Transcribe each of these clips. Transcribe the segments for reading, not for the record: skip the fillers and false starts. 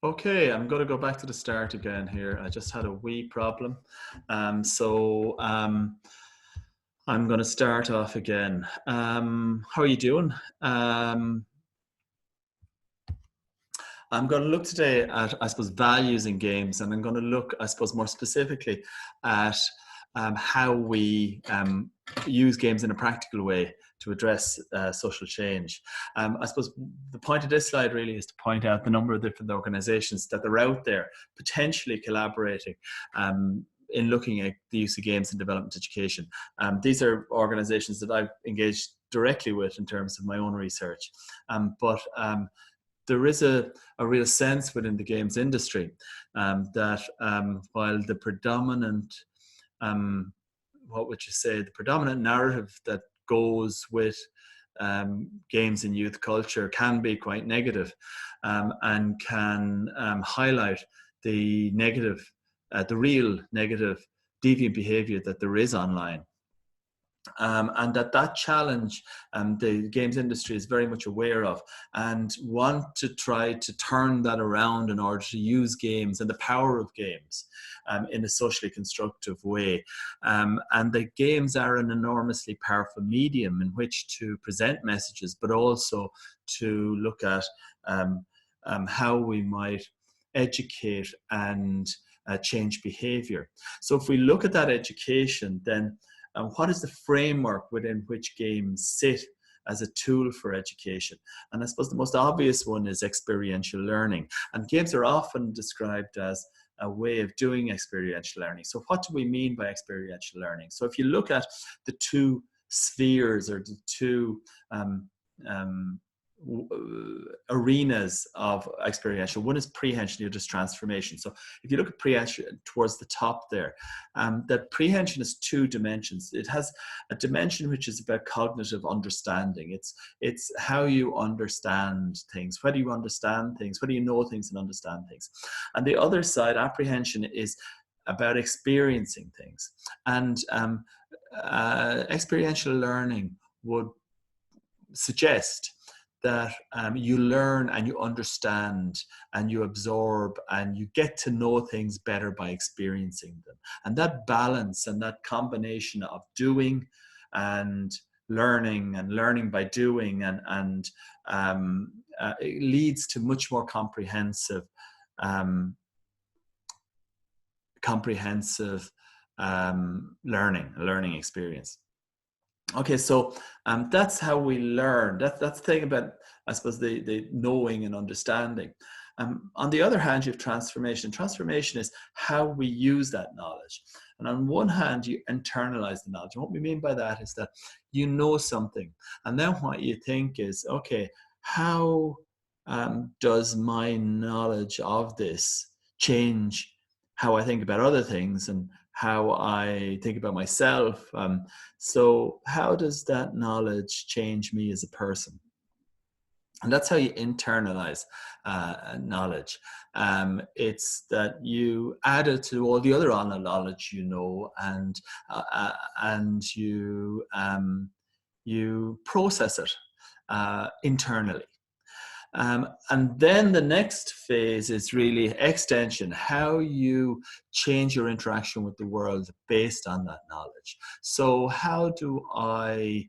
Okay, I'm going to go back to the start again here. I just had a wee problem. I'm going to start off again. How are you doing? I'm going to look today at, I suppose, values in games, and I'm going to look, I suppose, more specifically at how we use games in a practical way to address social change. I suppose the point of this slide really is to point out the number of different organizations that are out there potentially collaborating in looking at the use of games in development education. These are organizations that I've engaged directly with in terms of my own research. But there is a real sense within the games industry that while the predominant, the predominant narrative that goes with games in youth culture can be quite negative and can highlight the negative, the real negative deviant behavior that there is online. And that challenge the games industry is very much aware of and want to try to turn that around in order to use games and the power of games in a socially constructive way. And the games are an enormously powerful medium in which to present messages, but also to look at how we might educate and change behavior. So if we look at that education, then what is the framework within which games sit as a tool for education? And I suppose the most obvious one is experiential learning. And games are often described as a way of doing experiential learning. So what do we mean by experiential learning? So if you look at the two spheres or the two arenas of experiential, one is prehension, the other is transformation. So if you look at prehension towards the top there, that prehension has two dimensions. It has a dimension which is about cognitive understanding. It's how you understand things, whether you understand things, whether you know things and understand things. And the other side, apprehension, is about experiencing things. And experiential learning would suggest that you learn and you understand and you absorb and you get to know things better by experiencing them. And that balance and that combination of doing and learning by doing and it leads to much more comprehensive learning experience. Okay, so that's how we learn. That's the thing about, I suppose, the knowing and understanding. On the other hand, you have transformation. Transformation is how we use that knowledge. And on one hand, you internalize the knowledge. And what we mean by that is that you know something. And then what you think is, okay, how does my knowledge of this change how I think about other things and how I think about myself? So how does that knowledge change me as a person? And that's how you internalize knowledge. It's that you add it to all the other knowledge you know, and you process it internally. And then the next phase is really extension, how you change your interaction with the world based on that knowledge. So how do I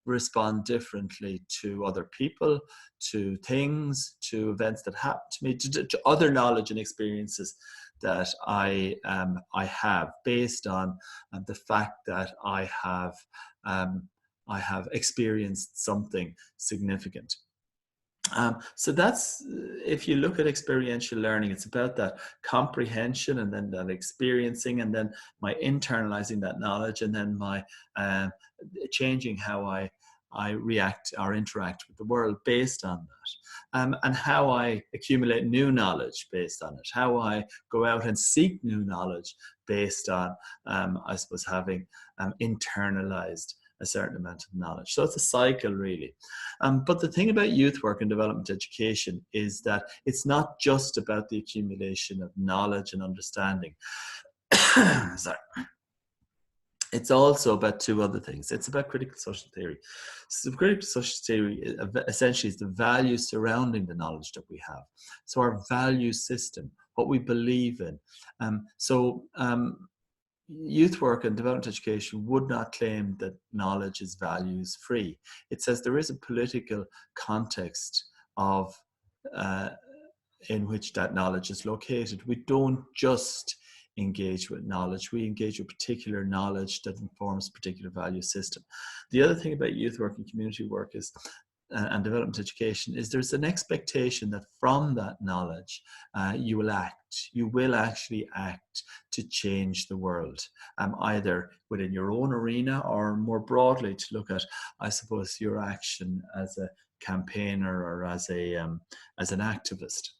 respond differently to other people, to things, to events that happen to me, to other knowledge and experiences that I have based on the fact that I have experienced something significant. So that's, if you look at experiential learning, it's about that comprehension and then that experiencing and then my internalizing that knowledge and then my changing how I react or interact with the world based on that. And how I accumulate new knowledge based on it, how I go out and seek new knowledge based on, I suppose, having internalized a certain amount of knowledge. So it's a cycle, really. But the thing about youth work and development education is that it's not just about the accumulation of knowledge and understanding. Sorry. it's also about two other things. It's about critical social theory. So critical social theory essentially is the values surrounding the knowledge that we have. So our value system, what we believe in. Youth work and development education would not claim that knowledge is values free. It says there is a political context of in which that knowledge is located. We don't just engage with knowledge, we engage with particular knowledge that informs particular value system. The other thing about youth work and community work is and development education is there's an expectation that from that knowledge you will actually act to change the world, either within your own arena or more broadly to look at, I suppose, your action as a campaigner or as an activist.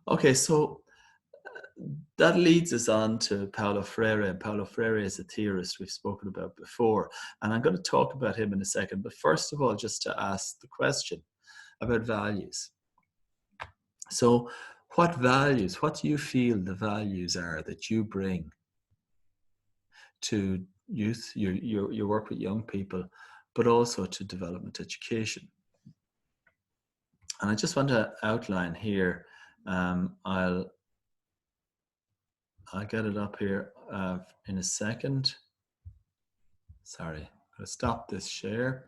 Okay, so that leads us on to Paulo Freire. And Paulo Freire is a theorist we've spoken about before, and I'm going to talk about him in a second. But first of all, just to ask the question about values. So what do you feel the values are that you bring to youth, your work with young people, but also to development education? And I just want to outline here, I'll get it up here in a second. Sorry, I'm going to stop this share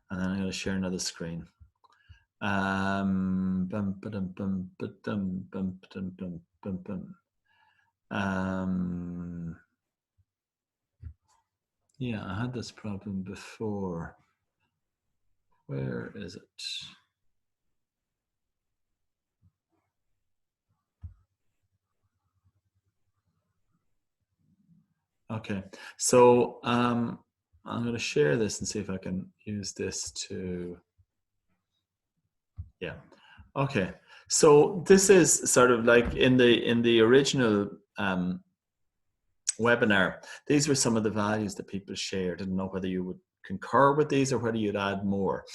and then I'm going to share another screen. Yeah, I had this problem before. Where is it? Okay, so I'm going to share this and see if I can use this to, yeah. Okay, so this is sort of like in the original webinar, these were some of the values that people shared. I don't know whether you would concur with these or whether you'd add more.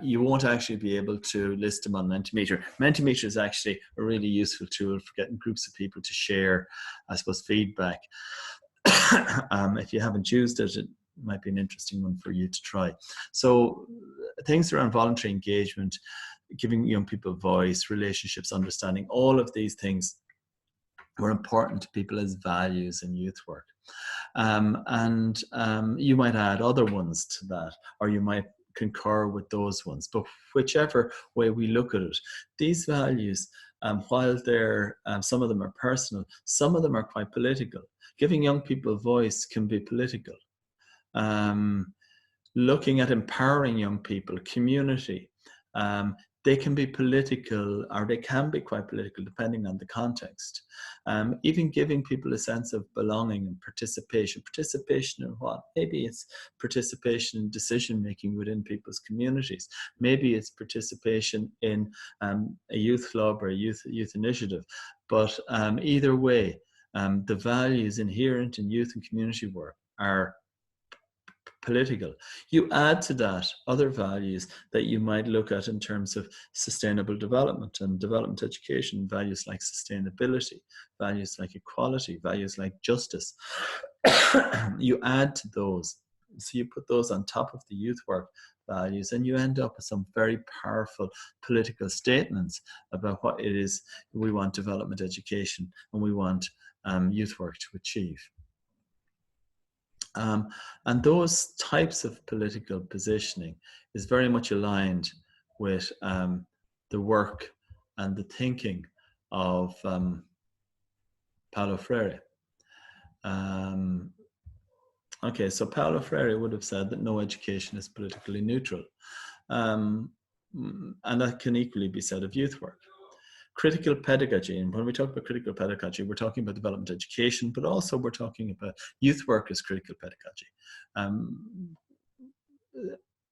You won't actually be able to list them on Mentimeter. Mentimeter is actually a really useful tool for getting groups of people to share, I suppose, feedback. If you haven't used it, it might be an interesting one for you to try. So things around voluntary engagement, giving young people voice, relationships, understanding, all of these things were important to people as values in youth work. You might add other ones to that, or you might concur with those ones. But whichever way we look at it, these values, while they're, some of them are personal, some of them are quite political. Giving young people voice can be political. Looking at empowering young people, community, they can be political, or they can be quite political depending on the context. Even giving people a sense of belonging and participation. Participation in what? Maybe it's participation in decision-making within people's communities. Maybe it's participation in a youth club or a youth initiative. But either way, the values inherent in youth and community work are political. You add to that other values that you might look at in terms of sustainable development and development education, values like sustainability, values like equality, values like justice. You add to those. So you put those on top of the youth work values and you end up with some very powerful political statements about what it is we want development education and we want youth work to achieve. And those types of political positioning is very much aligned with the work and the thinking of Paulo Freire. Okay, so Paulo Freire would have said that no education is politically neutral. And that can equally be said of youth work. Critical pedagogy, and when we talk about critical pedagogy, we're talking about development education, but also we're talking about youth work as critical pedagogy.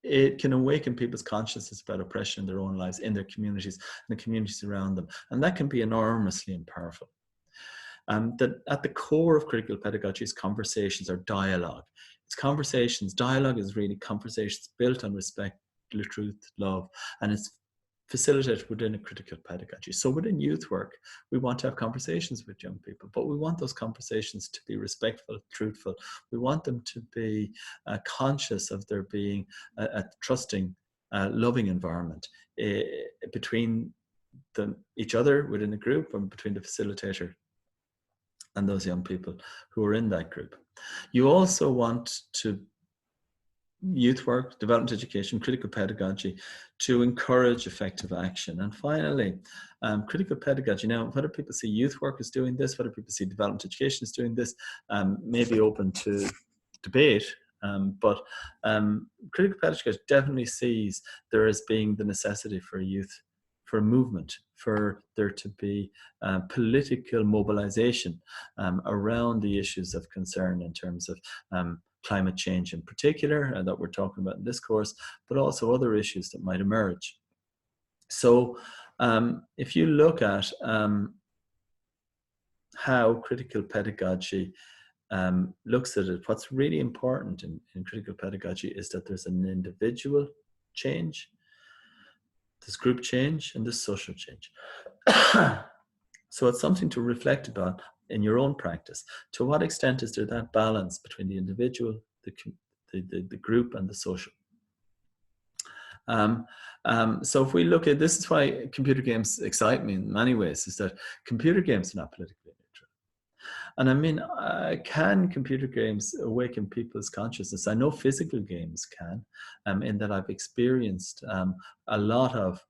It can awaken people's consciousness about oppression in their own lives, in their communities, and the communities around them, and that can be enormously powerful. That at the core of critical pedagogy is conversations or dialogue. It's conversations. Dialogue is really conversations built on respect, truth, love, and it's facilitate within a critical pedagogy. So within youth work, we want to have conversations with young people, but we want those conversations to be respectful, truthful. We want them to be conscious of there being a trusting, loving environment between each other within a group and between the facilitator and those young people who are in that group. You also want to youth work, development education, critical pedagogy to encourage effective action. And finally, critical pedagogy. Now, whether people see youth work as doing this, whether people see development education as doing this, may be open to debate. But critical pedagogy definitely sees there as being the necessity for youth, for a movement, for there to be political mobilization around the issues of concern in terms of climate change in particular, that we're talking about in this course, but also other issues that might emerge. So if you look at how critical pedagogy looks at it, what's really important in critical pedagogy is that there's an individual change, there's group change, and there's social change. So it's something to reflect about in your own practice. To what extent is there that balance between the individual, the group, and the social? So if we look at, this is why computer games excite me in many ways, is that computer games are not politically neutral. And I mean, can computer games awaken people's consciousness? I know physical games can, in that I've experienced a lot of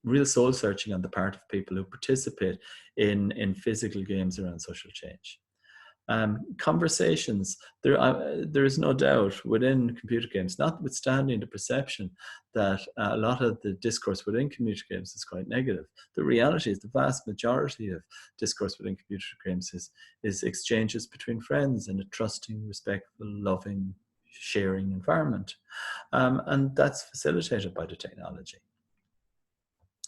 real soul searching on the part of people who participate in physical games around social change. Conversations, there is no doubt within computer games, notwithstanding the perception that a lot of the discourse within computer games is quite negative. The reality is the vast majority of discourse within computer games is exchanges between friends in a trusting, respectful, loving, sharing environment. And that's facilitated by the technology.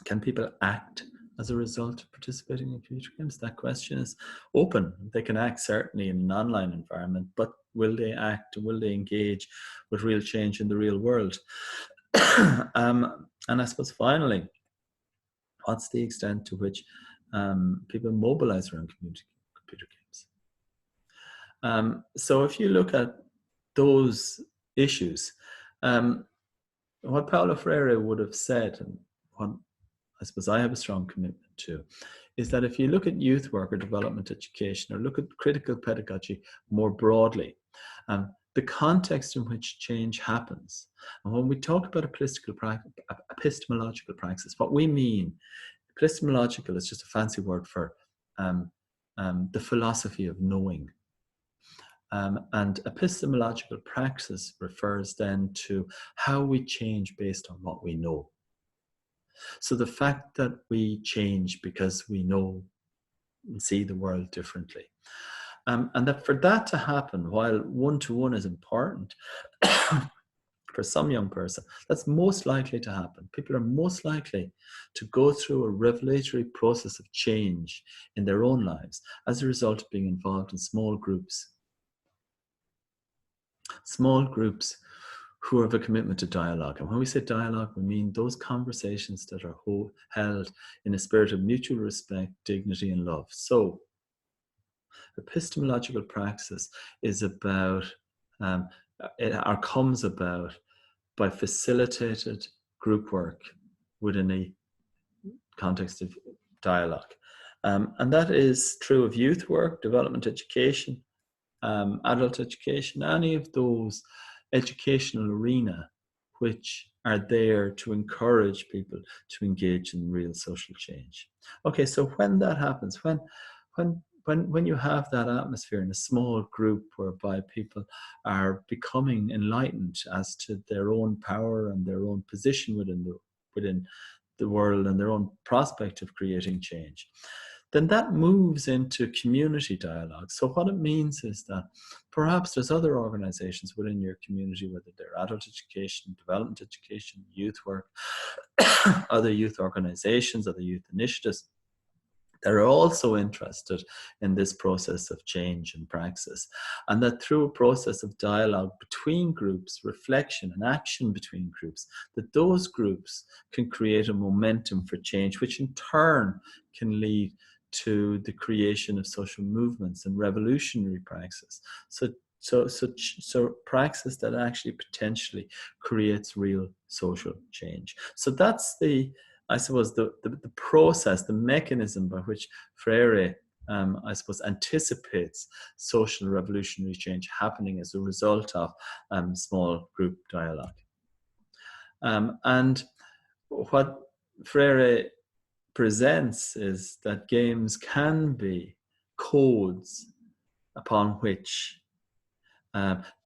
Can people act as a result of participating in computer games? That question is open. They can act certainly in an online environment, but will they act, will they engage with real change in the real world? And I suppose finally, what's the extent to which people mobilize around computer games? So if you look at those issues, what Paulo Ferreira would have said, and what I suppose I have a strong commitment to, is that if you look at youth work or development education, or look at critical pedagogy more broadly, the context in which change happens, and when we talk about epistemological praxis, what we mean, epistemological is just a fancy word for the philosophy of knowing. And epistemological praxis refers then to how we change based on what we know. So the fact that we change because we know and see the world differently. And that for that to happen, while one-to-one is important, for some young person, that's most likely to happen. People are most likely to go through a revelatory process of change in their own lives as a result of being involved in small groups. Small groups who have a commitment to dialogue. And when we say dialogue, we mean those conversations that are held in a spirit of mutual respect, dignity, and love. So epistemological praxis is about, comes about by facilitated group work within a context of dialogue. And that is true of youth work, development education, adult education, any of those educational arena which are there to encourage people to engage in real social change. Okay, so when that happens, when you have that atmosphere in a small group whereby people are becoming enlightened as to their own power and their own position within the world and their own prospect of creating change, then that moves into community dialogue. So what it means is that perhaps there's other organizations within your community, whether they're adult education, development education, youth work, other youth organizations, other youth initiatives, that are also interested in this process of change and praxis, and that through a process of dialogue between groups, reflection and action between groups, that those groups can create a momentum for change, which in turn can lead to the creation of social movements and revolutionary praxis. So praxis that actually potentially creates real social change. So that's I suppose the process, the mechanism by which Freire, I suppose, anticipates social revolutionary change happening as a result of small group dialogue. And what Freire presents is that games can be codes upon which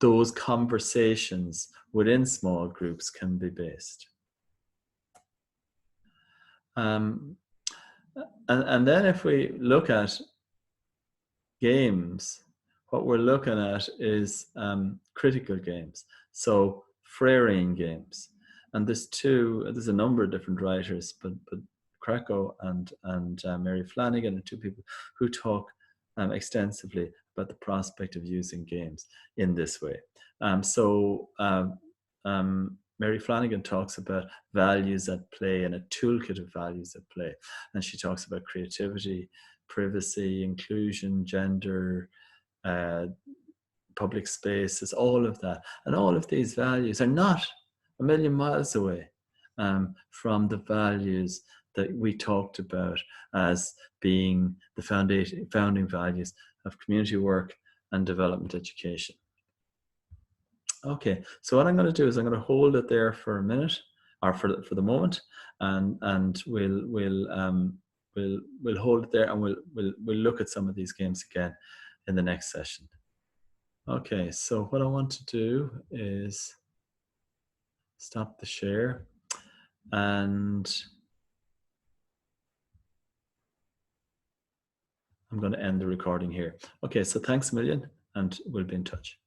those conversations within small groups can be based. And then if we look at games, what we're looking at is critical games. So Freirean games. And there's a number of different writers, but Krakow and Mary Flanagan are two people who talk extensively about the prospect of using games in this way. Mary Flanagan talks about values at play and a toolkit of values at play. And she talks about creativity, privacy, inclusion, gender, public spaces, all of that. And all of these values are not a million miles away from the values that we talked about as being the founding values of community work and development education. Okay, so what I'm going to do is I'm going to hold it there for a minute, or for the moment, and we'll hold it there, and we'll look at some of these games again in the next session. Okay, so what I want to do is stop the share, and I'm going to end the recording here. Okay, so thanks a million, and we'll be in touch.